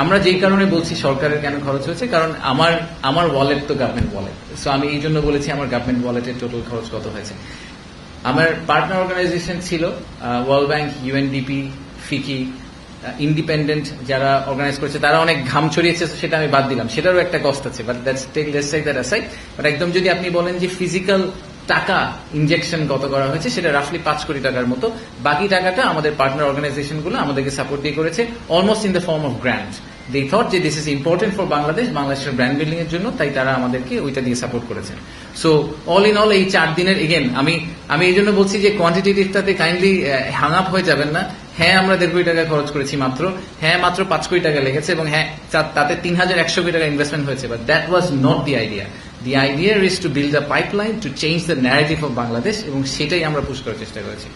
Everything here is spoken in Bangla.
আমরা যেই কারণে বলছি সরকারের কেন খরচ হয়েছে, কারণ আমার ওয়ালেট তো গভর্নমেন্ট ওয়ালেট, সো আমি এই জন্য বলেছি আমার গভর্নমেন্ট ওয়ালেটের টোটাল খরচ কত হয়েছে। আমার পার্টনার অর্গানাইজেশন ছিল ওয়ার্ল্ড ব্যাংক, ইউএনডিপি, ফিকি, ইন্ডিপেন্ডেন্ট যারা অর্গানাইজ করেছে, তারা অনেক ঘাম ছড়িয়েছে, সেটা আমি বাদ দিলাম, সেটারও একটা কষ্ট আছে, but let's take that aside. But একদম যদি আপনি বলেন যে ফিজিক্যাল টাকা ইনজেকশন কত করা হয়েছে, সেটা রাফলি 5 কোটি টাকার মতো। বাকি টাকাটা আমাদের পার্টনার অর্গানাইজেশনগুলো আমাদেরকে সাপোর্ট দিয়ে করেছে, almost in the form of grant. They thought যে দিস ইজ ইম্পর্টেন্ট ফর বাংলাদেশের ব্র্যান্ড বিল্ডিং এর জন্য, তাই তারা আমাদেরকে ওইটা দিয়ে সাপোর্ট করেছেন। সো অল ইন অল এই 4 দিনের এগেন আমি এই জন্য বলছি যে কোয়ান্টিটেটিভটাতে কাইন্ডলি হ্যাং আপ হয়ে যাবেন না। হ্যাঁ, আমরা 1.5 কোটি টাকা খরচ করেছি মাত্র, হ্যাঁ মাত্র 5 কোটি টাকা লেগেছে, এবং হ্যাঁ তাতে 3100 কোটি টাকা ইনভেস্টমেন্ট হয়েছে, but that was not the idea. The idea is to build a pipeline to change the narrative of Bangladesh, এবং সেটাই আমরা পুশ করার চেষ্টা করেছি।